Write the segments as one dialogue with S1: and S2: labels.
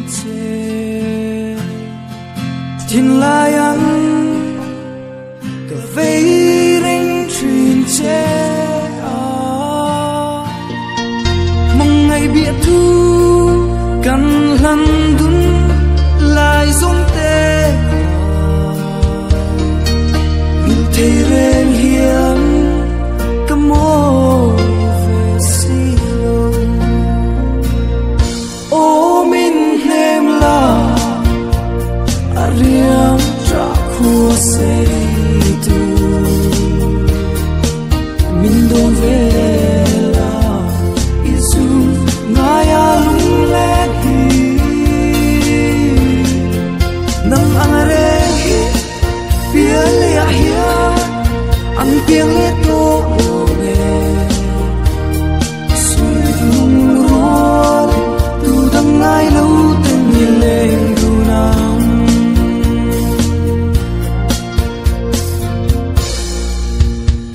S1: che thiên lai ăn cà phê rinh truyền che mong ngày biết thu cần lần đun lại giống tê người thầy rèn hiền cầm mô về xí lông ô mình em là riêng trả khua xây tu mình đồn về là Isu ngaya lung lek hi nang angare hi pia le hia an piang le to ne sui lung ro tu dang ngai lo ten ni leng du nam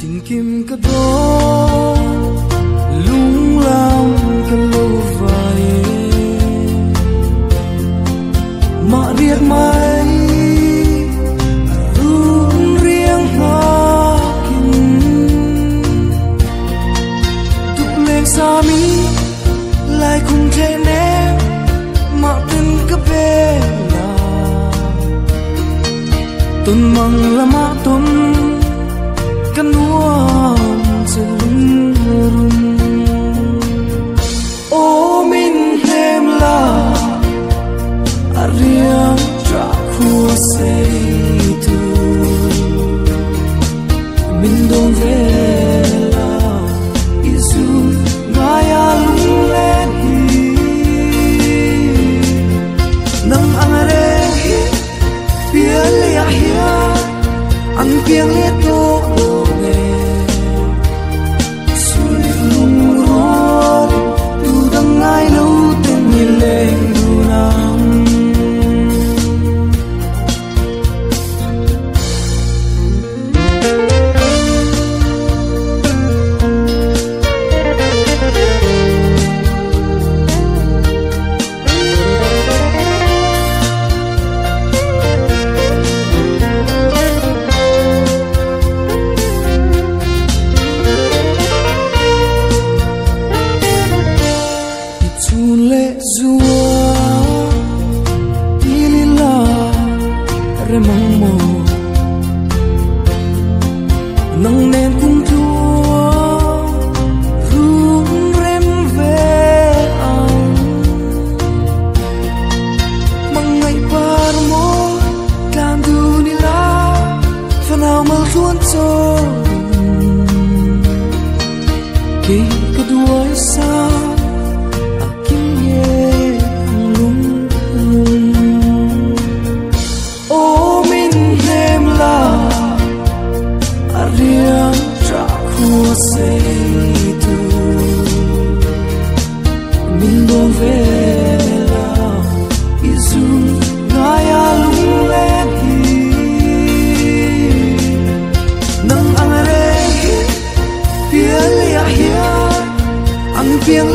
S1: tin kim ka do lung lao ka lo vai ma riết mai run riêng hoa kinh tục lên xa mi lại cùng thế nè mà tin cái bê là tuần măng là mà tuần căn nuông chân rung ô mình em là riêng trả khua xây tu mình đồn về là Isu ngaya lung lên hi nang angare hi pia le hia an piang le to ne sui lung ro tu dang ngai lo ten ni leng du nam mong mồ nâng nên cung chúa rung rem về anh mong ngày par mô can du ni la phần nào mơ xuân cho khi có đuôi xa xây tu mình đồn về là Isu ngaya lung lên hi nang angare hi pia le hia an piang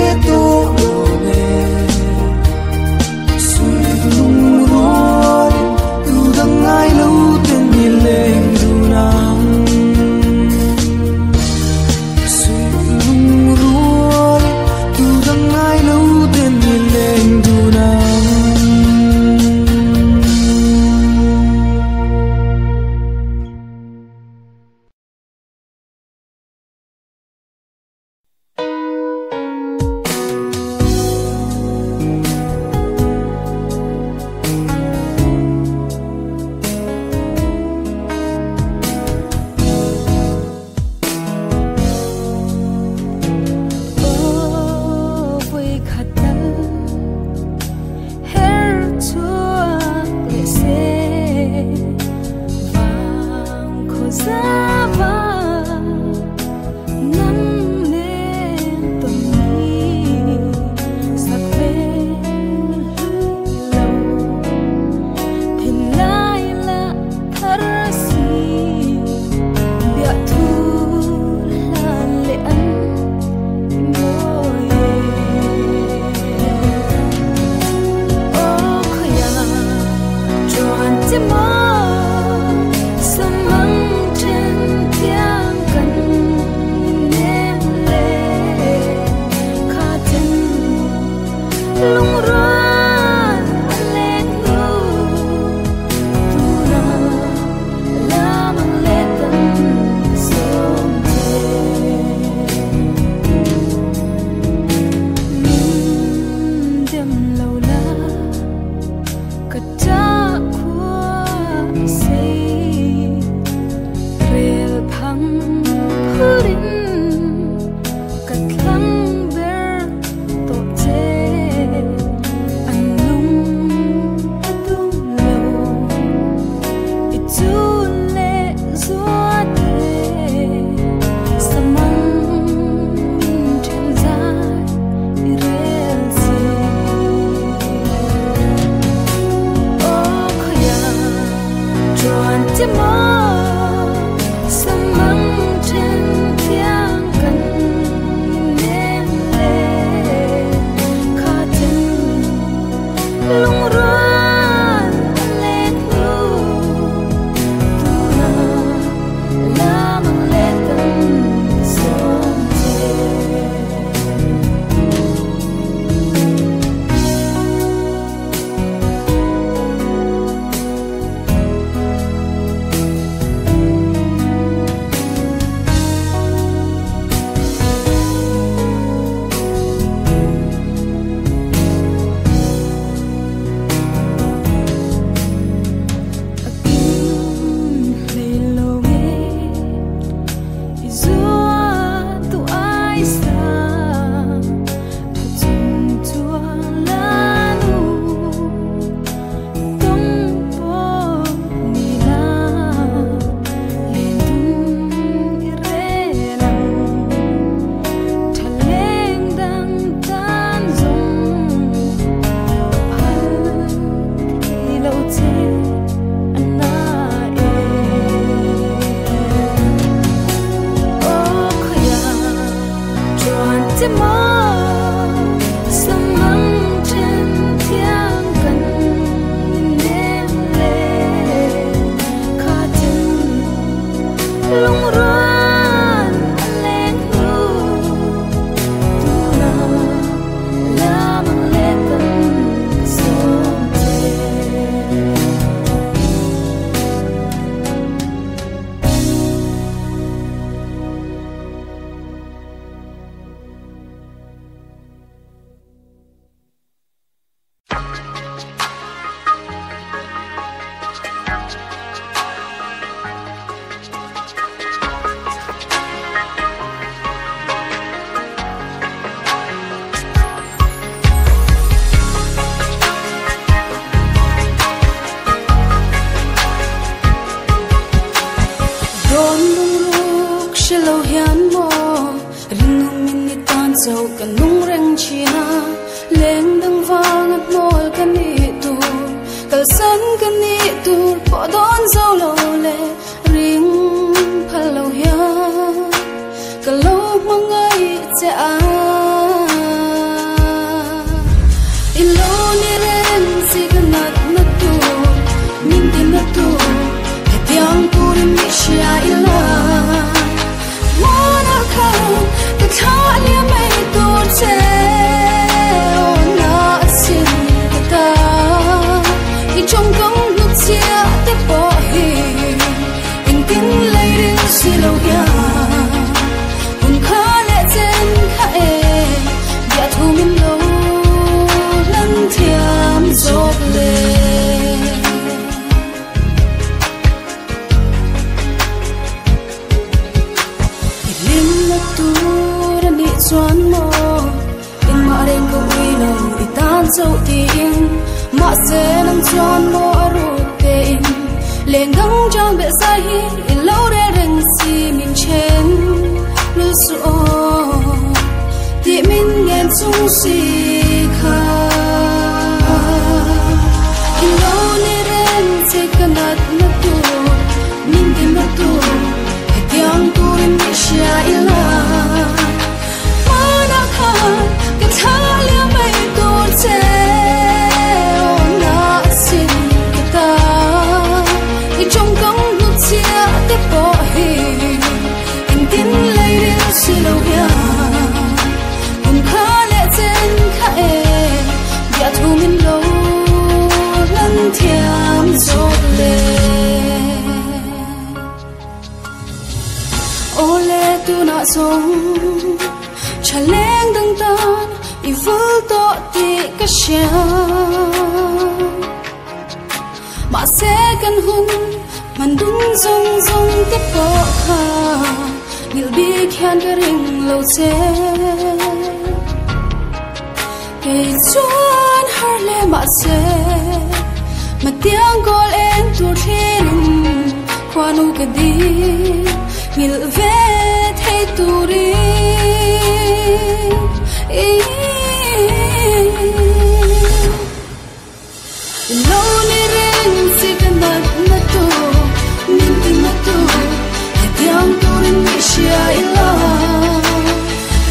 S1: chia ilo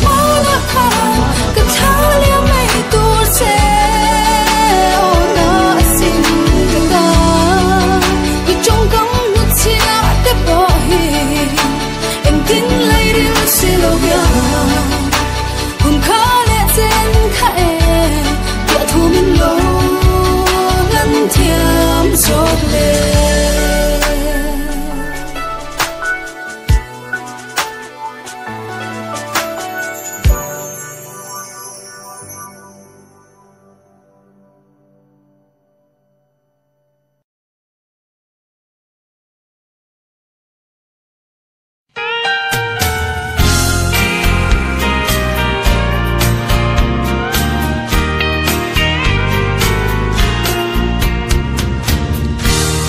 S1: mana kha ka thalia mai tu se ona sin ka i trong gam nu chia te bo hi em tin lai ri se lo ya hun kha le chen kha e ya thu min lo ngan thiam sot le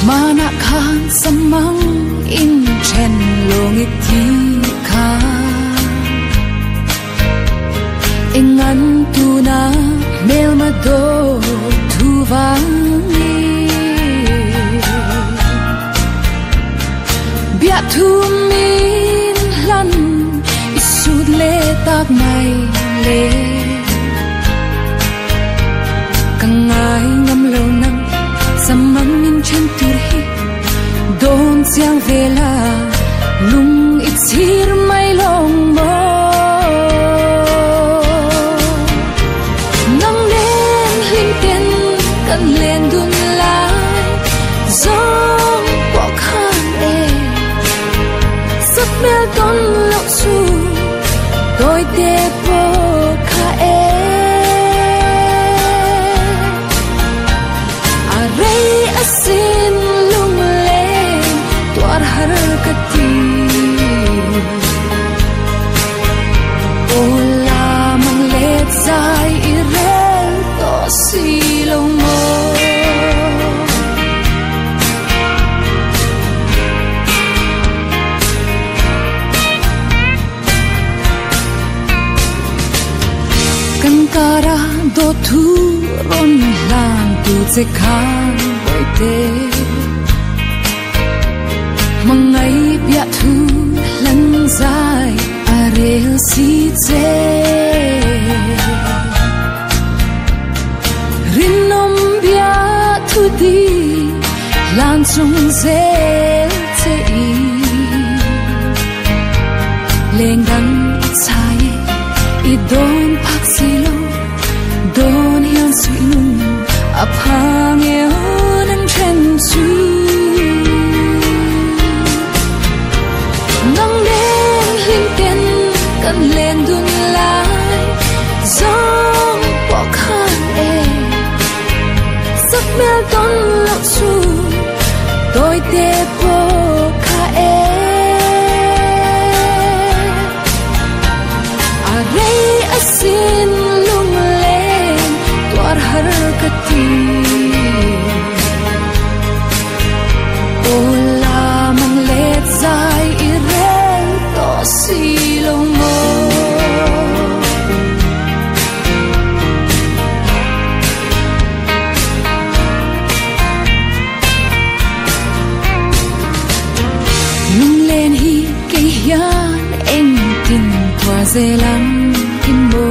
S1: mana khan samang in chen longit thi kha engan tu na mel ma do thu vangi bia thu min lan isud le tak mai le kangai ngam lo nang samang min chen tu hi don siang vela lung ichir mai long mo nang len hlim ten kan len dun lai zong po khan e sap mel ton lo su tôi te po kha e sin lung lên toar har kati ola mang let sai irel to si long mo kan kara do thu ron lang tu che khang te mangai bia thu lan zai arel si che rinom bia thu di lan chung zel che i lengang chai i don phak si lo don hian sui nung aphang e chen su nang len hlim ten kan len dun lai zong po khan e sak mel ton lo su tôi te po kha e a rei a sin lung len toar har kati ola mang let zai irel to si long mo lung lên hi cây hian em tin thua dê lắm kim mô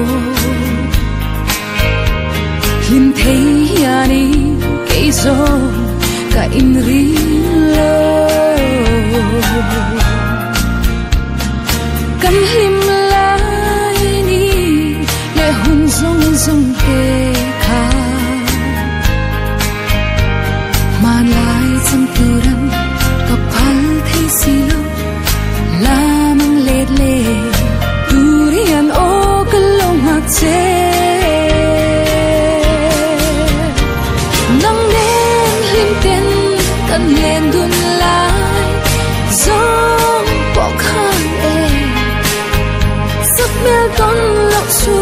S1: him thấy hiani cây gió cả in ri lo kan him lai ni le hun zong zong te kha man lai cham tu ram ka phal thei si lo la mang let le tu rian o ka lo ma che kan len dun lai zong po khan e sak mel ton lo su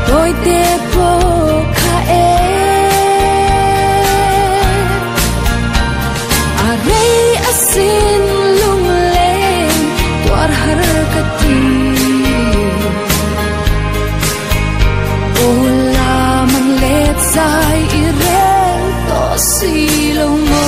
S1: tôi te po kha e a rei a sin lung len toar har kati ola mang let sai irel to si long mo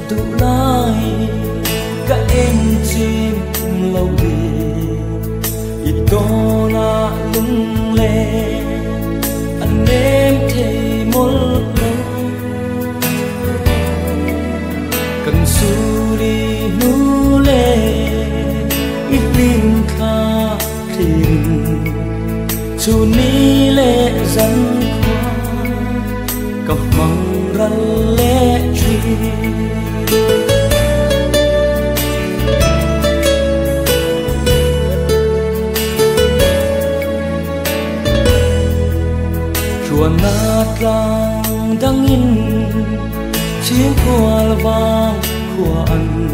S2: tụ lai cả em chim lâu đi ito na lung le anh em thấy một lâu cần su đi nu le ít linh kha thiên chu ni le dân khoa cặp măng răn lệ truy chùa nát lang đang in chiếc hoa vàng của anh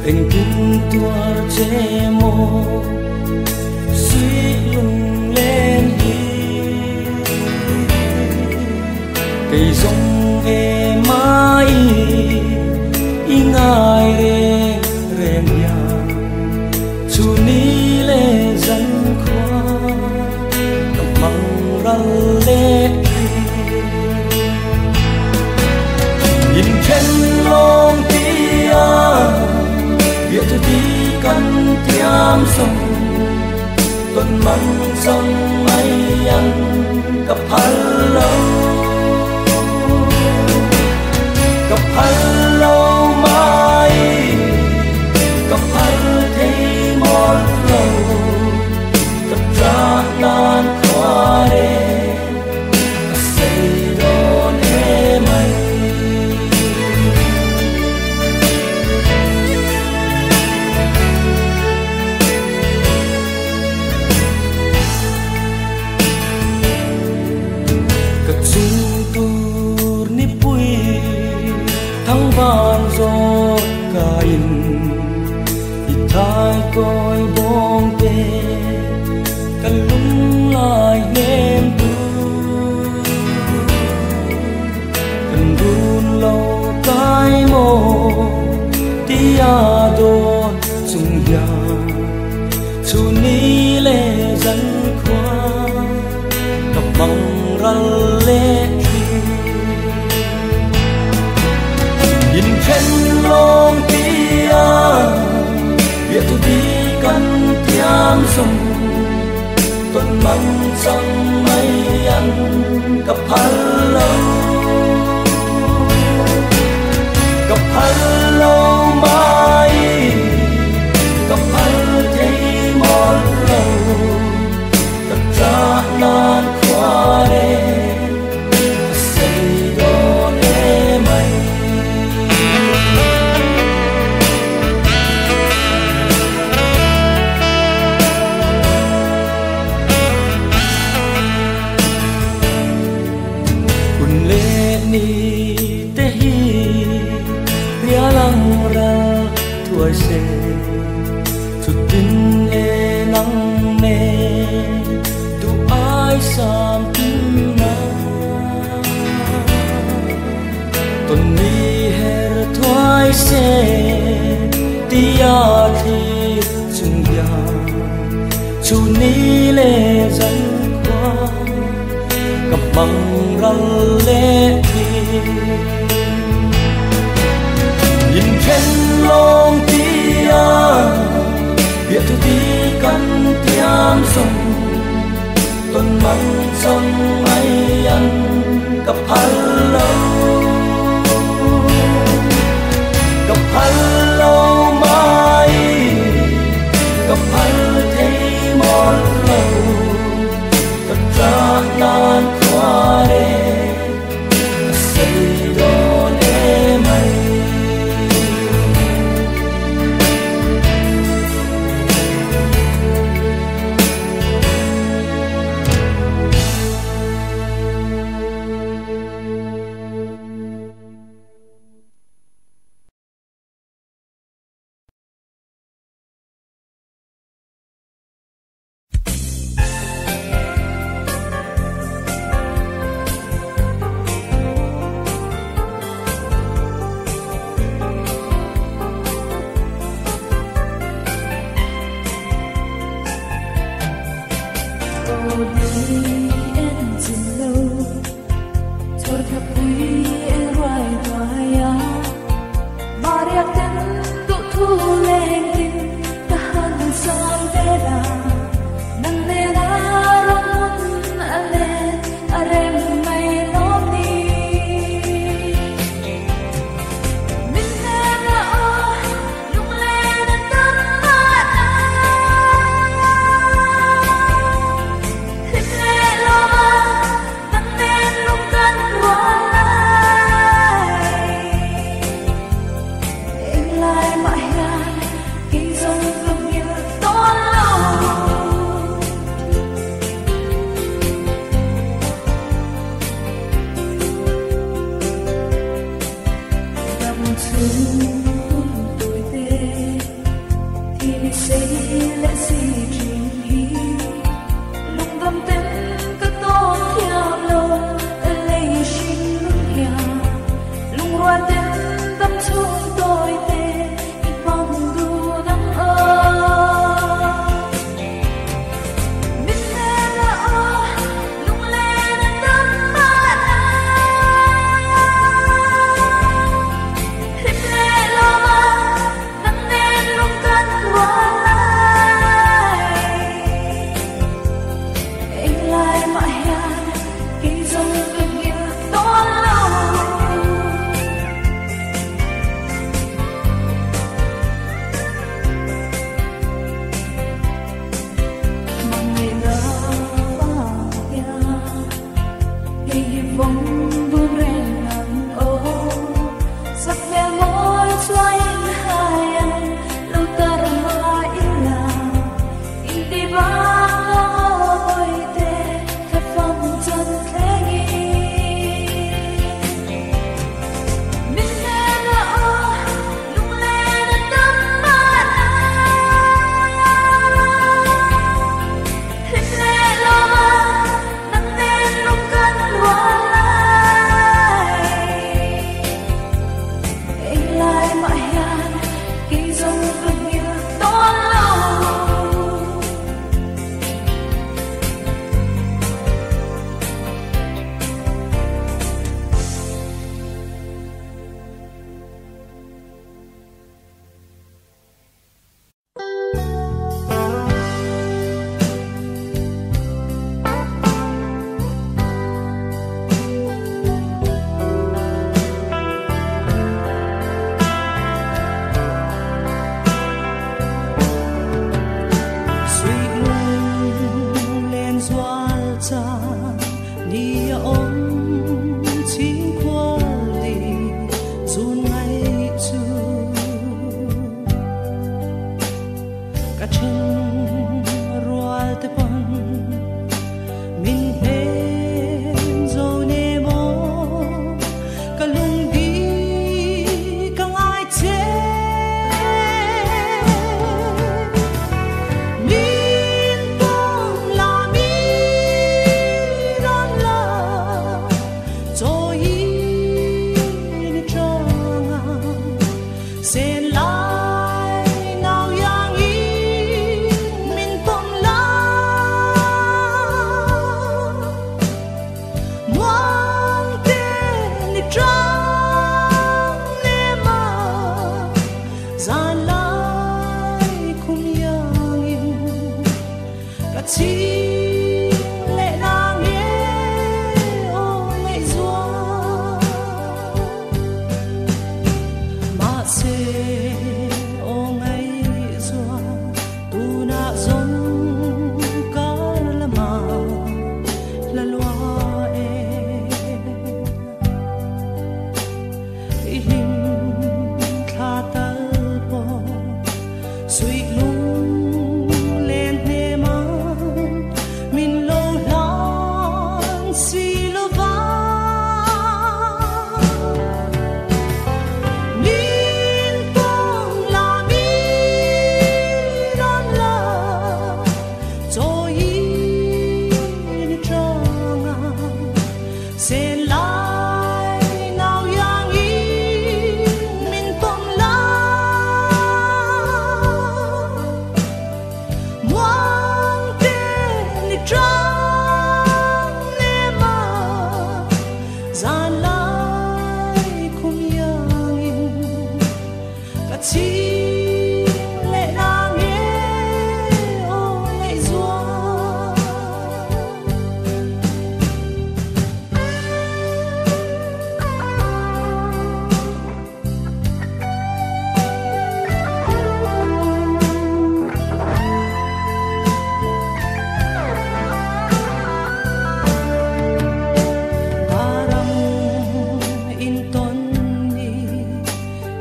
S2: kinh tua che mô suy lung lên đi cây rong e mai y ngài rèn nhà chu ni lệ dân khoa cầm măng răn lệ nhìn trên lông tia việc tôi đi căn tiêm sông tuần măng sông mây ăn cặp hello mai cặp thấy một lâu cặp ra nan khoa đê xây đón em anh cặp chung tur ni pui thăng van gió kain thái coi bóng tê cần lung lại em cần đun lâu cái mồ tia đồn chung ya chu ni lệ dân khoa cặp bằng răn lệ nhìn trên lông tia việc tôi đi căn tiêm sông tuần măng sông mây ăn cặp hello mai cặp thấy một lâu cặp ra nan khoa đê xây đón em anh ni te hi ria lang ra thuai se chu tin e nang ne tu ai sam tin na ton ni her thuai se tia thi chung ya chu ni le dân qua cặp bằng răn lệ nhìn trên lông tia việc tôi đi căn tiêm sông tuần măng sông mây ăn cặp hello mai cặp thấy một lâu cặp ra nan khoa đê xây đón em anh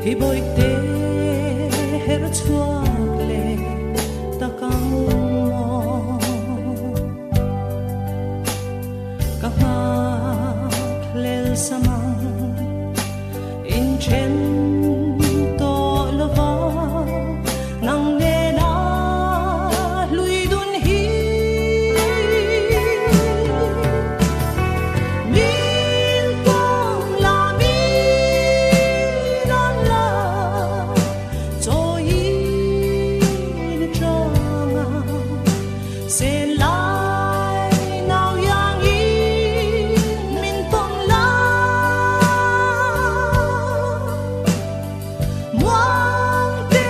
S3: hi boi te
S1: her chuak le takang mo ka nga lel samang in chen to lova nang ne na lui dun hi min tong la mi non la cho yi de changa se lai nao yang yi min tong la muang te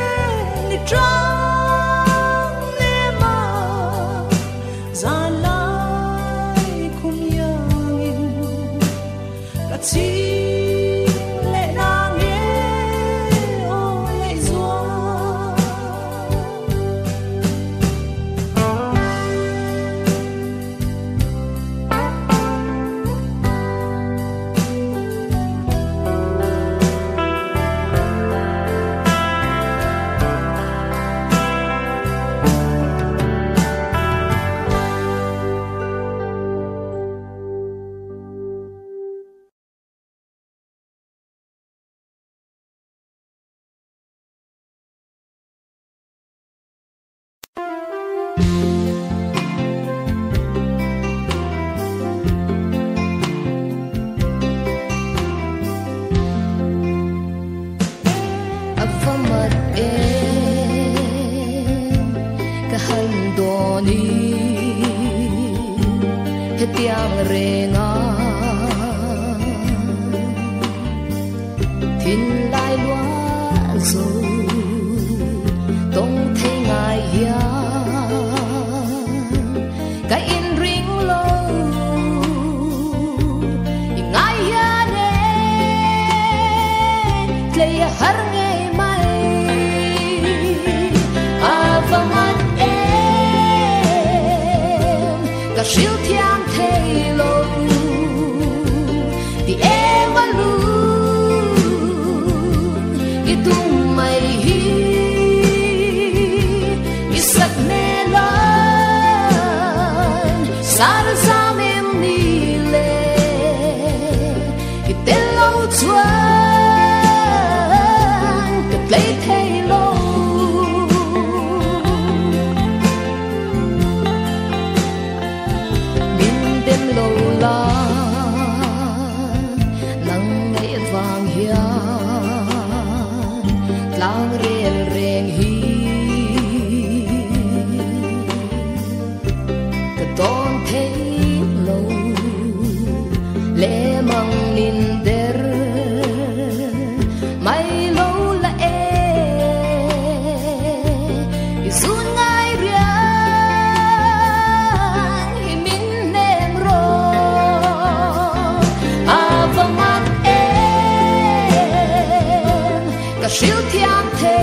S1: ni trang ne ma za lai kun yang in ka chi le na nge o le zua afamat kahandoni hetiang renga tin lai loa zo tong thay ngai ya ka in ring lo ngai ya ne klei har nge mai avamat ka shil thiang thei lo di evalu ki tum mai hi isak ne lan sar sam em ni le ki te lo chuan ka play thei lo min dem lo la nang ngai vang hian lang rel reng hi ka ton thei lo le mang nin der mai lo la e isun ngai riang hi min nem ro avamat ka shil thiam thei